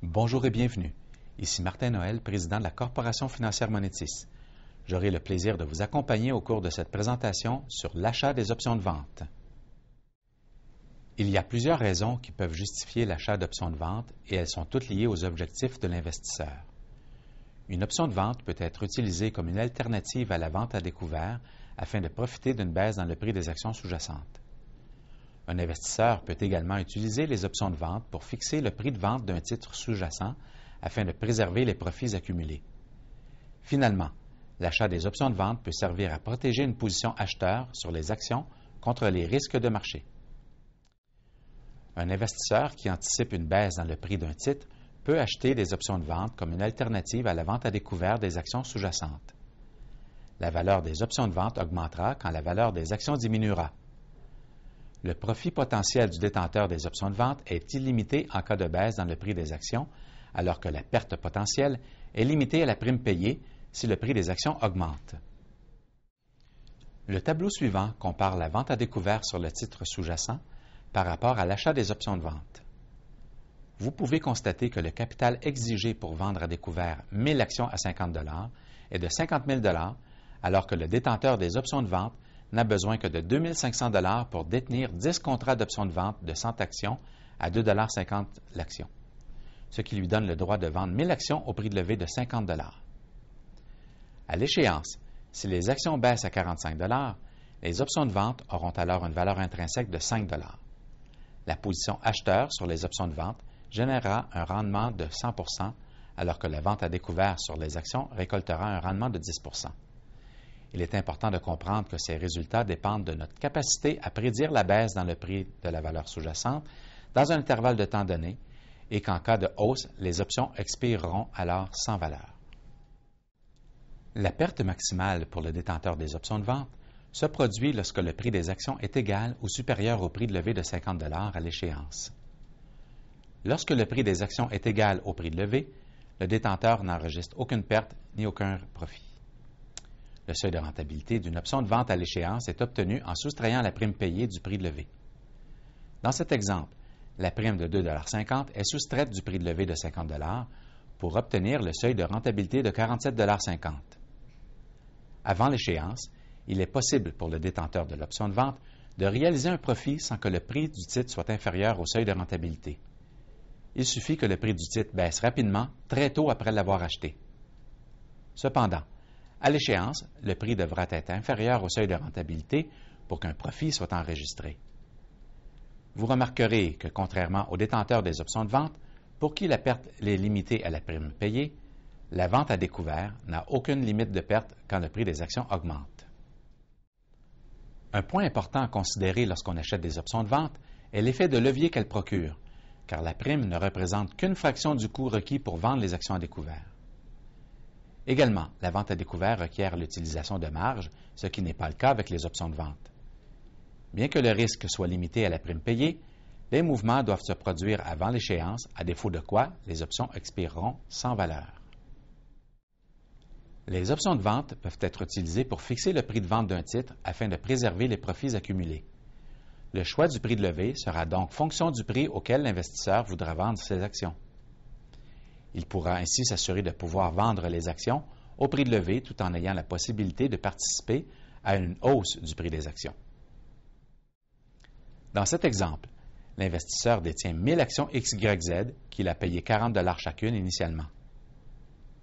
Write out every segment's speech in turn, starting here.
Bonjour et bienvenue. Ici Martin Noël, président de la Corporation financière Monetis. J'aurai le plaisir de vous accompagner au cours de cette présentation sur l'achat des options de vente. Il y a plusieurs raisons qui peuvent justifier l'achat d'options de vente et elles sont toutes liées aux objectifs de l'investisseur. Une option de vente peut être utilisée comme une alternative à la vente à découvert afin de profiter d'une baisse dans le prix des actions sous-jacentes. Un investisseur peut également utiliser les options de vente pour fixer le prix de vente d'un titre sous-jacent afin de préserver les profits accumulés. Finalement, l'achat des options de vente peut servir à protéger une position acheteur sur les actions contre les risques de marché. Un investisseur qui anticipe une baisse dans le prix d'un titre peut acheter des options de vente comme une alternative à la vente à découvert des actions sous-jacentes. La valeur des options de vente augmentera quand la valeur des actions diminuera. Le profit potentiel du détenteur des options de vente est illimité en cas de baisse dans le prix des actions, alors que la perte potentielle est limitée à la prime payée si le prix des actions augmente. Le tableau suivant compare la vente à découvert sur le titre sous-jacent par rapport à l'achat des options de vente. Vous pouvez constater que le capital exigé pour vendre à découvert 1000 actions à 50 $ est de 50 000 $ alors que le détenteur des options de vente n'a besoin que de 2 500 $ pour détenir 10 contrats d'options de vente de 100 actions à 2,50 $ l'action, ce qui lui donne le droit de vendre 1000 actions au prix de levée de 50 $. À l'échéance, si les actions baissent à 45 $, les options de vente auront alors une valeur intrinsèque de 5 $. La position acheteur sur les options de vente générera un rendement de 100 %, alors que la vente à découvert sur les actions récoltera un rendement de 10 %. Il est important de comprendre que ces résultats dépendent de notre capacité à prédire la baisse dans le prix de la valeur sous-jacente dans un intervalle de temps donné et qu'en cas de hausse, les options expireront alors sans valeur. La perte maximale pour le détenteur des options de vente se produit lorsque le prix des actions est égal ou supérieur au prix de levée de 50 $ à l'échéance. Lorsque le prix des actions est égal au prix de levée, le détenteur n'enregistre aucune perte ni aucun profit. Le seuil de rentabilité d'une option de vente à l'échéance est obtenu en soustrayant la prime payée du prix de levée. Dans cet exemple, la prime de 2,50 $ est soustraite du prix de levée de 50 $ pour obtenir le seuil de rentabilité de 47,50 $. Avant l'échéance, il est possible pour le détenteur de l'option de vente de réaliser un profit sans que le prix du titre soit inférieur au seuil de rentabilité. Il suffit que le prix du titre baisse rapidement, très tôt après l'avoir acheté. Cependant, à l'échéance, le prix devra être inférieur au seuil de rentabilité pour qu'un profit soit enregistré. Vous remarquerez que, contrairement aux détenteurs des options de vente, pour qui la perte est limitée à la prime payée, la vente à découvert n'a aucune limite de perte quand le prix des actions augmente. Un point important à considérer lorsqu'on achète des options de vente est l'effet de levier qu'elles procurent, car la prime ne représente qu'une fraction du coût requis pour vendre les actions à découvert. Également, la vente à découvert requiert l'utilisation de marge, ce qui n'est pas le cas avec les options de vente. Bien que le risque soit limité à la prime payée, les mouvements doivent se produire avant l'échéance, à défaut de quoi les options expireront sans valeur. Les options de vente peuvent être utilisées pour fixer le prix de vente d'un titre afin de préserver les profits accumulés. Le choix du prix de levée sera donc fonction du prix auquel l'investisseur voudra vendre ses actions. Il pourra ainsi s'assurer de pouvoir vendre les actions au prix de levée tout en ayant la possibilité de participer à une hausse du prix des actions. Dans cet exemple, l'investisseur détient 1000 actions XYZ qu'il a payé 40 $ chacune initialement.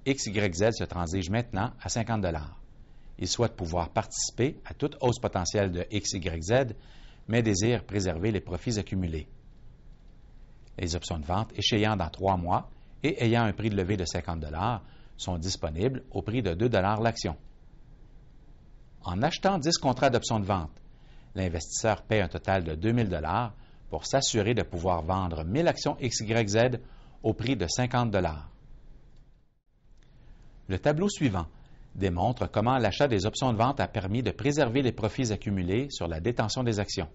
XYZ se transige maintenant à 50 $. Il souhaite pouvoir participer à toute hausse potentielle de XYZ, mais désire préserver les profits accumulés. Les options de vente échéant dans 3 mois et ayant un prix de levée de 50 $ sont disponibles au prix de 2 $ l'action. En achetant 10 contrats d'options de vente, l'investisseur paie un total de 2 000 $ pour s'assurer de pouvoir vendre 1000 actions XYZ au prix de 50 $. Le tableau suivant démontre comment l'achat des options de vente a permis de préserver les profits accumulés sur la détention des actions.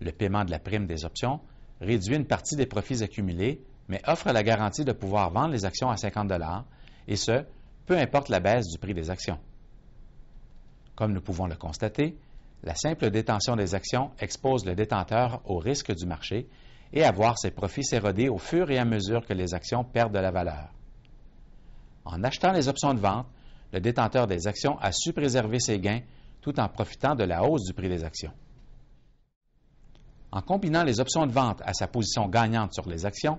Le paiement de la prime des options réduit une partie des profits accumulés, mais offre la garantie de pouvoir vendre les actions à 50 $, et ce, peu importe la baisse du prix des actions. Comme nous pouvons le constater, la simple détention des actions expose le détenteur au risque du marché et à voir ses profits s'éroder au fur et à mesure que les actions perdent de la valeur. En achetant les options de vente, le détenteur des actions a su préserver ses gains tout en profitant de la hausse du prix des actions. En combinant les options de vente à sa position gagnante sur les actions,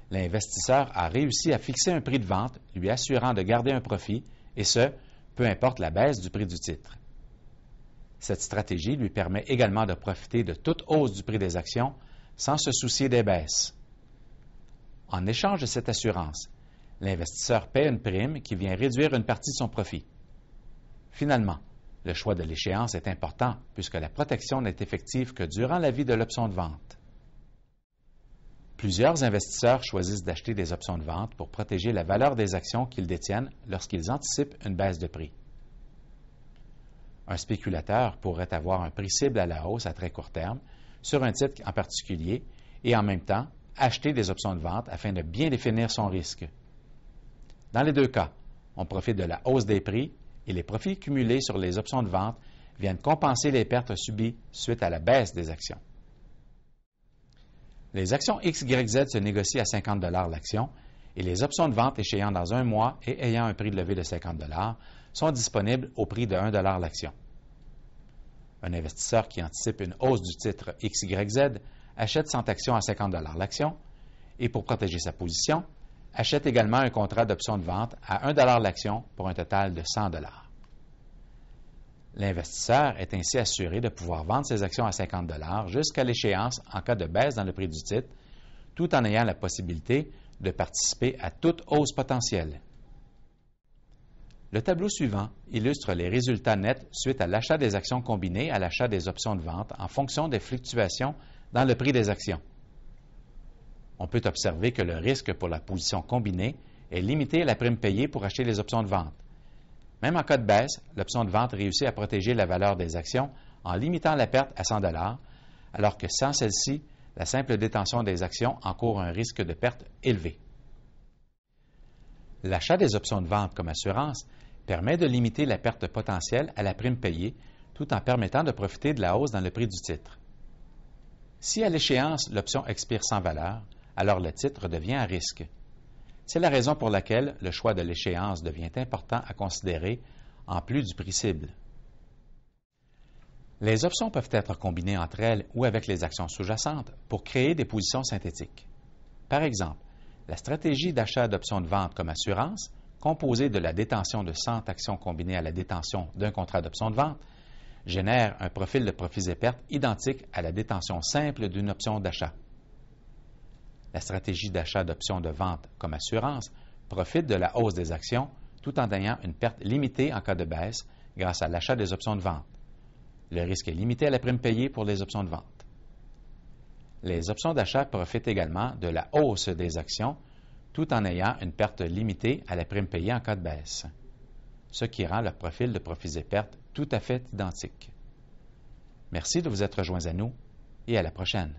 l'investisseur a réussi à fixer un prix de vente lui assurant de garder un profit, et ce, peu importe la baisse du prix du titre. Cette stratégie lui permet également de profiter de toute hausse du prix des actions sans se soucier des baisses. En échange de cette assurance, l'investisseur paie une prime qui vient réduire une partie de son profit. Finalement, le choix de l'échéance est important puisque la protection n'est effective que durant la vie de l'option de vente. Plusieurs investisseurs choisissent d'acheter des options de vente pour protéger la valeur des actions qu'ils détiennent lorsqu'ils anticipent une baisse de prix. Un spéculateur pourrait avoir un prix cible à la hausse à très court terme sur un titre en particulier et en même temps acheter des options de vente afin de bien définir son risque. Dans les deux cas, on profite de la hausse des prix et les profits cumulés sur les options de vente viennent compenser les pertes subies suite à la baisse des actions. Les actions XYZ se négocient à 50 $ l'action et les options de vente échéant dans un mois et ayant un prix de levée de 50 $ sont disponibles au prix de 1 $ l'action. Un investisseur qui anticipe une hausse du titre XYZ achète 100 actions à 50 $ l'action et pour protéger sa position, achète également un contrat d'option de vente à 1 $ l'action pour un total de 100 $. L'investisseur est ainsi assuré de pouvoir vendre ses actions à 50 $ jusqu'à l'échéance en cas de baisse dans le prix du titre, tout en ayant la possibilité de participer à toute hausse potentielle. Le tableau suivant illustre les résultats nets suite à l'achat des actions combinées à l'achat des options de vente en fonction des fluctuations dans le prix des actions. On peut observer que le risque pour la position combinée est limité à la prime payée pour acheter les options de vente. Même en cas de baisse, l'option de vente réussit à protéger la valeur des actions en limitant la perte à 100 $, alors que sans celle-ci, la simple détention des actions encourt un risque de perte élevé. L'achat des options de vente comme assurance permet de limiter la perte potentielle à la prime payée tout en permettant de profiter de la hausse dans le prix du titre. Si à l'échéance, l'option expire sans valeur, alors le titre devient à risque. C'est la raison pour laquelle le choix de l'échéance devient important à considérer en plus du prix cible. Les options peuvent être combinées entre elles ou avec les actions sous-jacentes pour créer des positions synthétiques. Par exemple, la stratégie d'achat d'options de vente comme assurance, composée de la détention de 100 actions combinées à la détention d'un contrat d'option de vente, génère un profil de profits et pertes identique à la détention simple d'une option d'achat. La stratégie d'achat d'options de vente comme assurance profite de la hausse des actions tout en ayant une perte limitée en cas de baisse grâce à l'achat des options de vente. Le risque est limité à la prime payée pour les options de vente. Les options d'achat profitent également de la hausse des actions tout en ayant une perte limitée à la prime payée en cas de baisse, ce qui rend leur profil de profits et pertes tout à fait identique. Merci de vous être joints à nous et à la prochaine.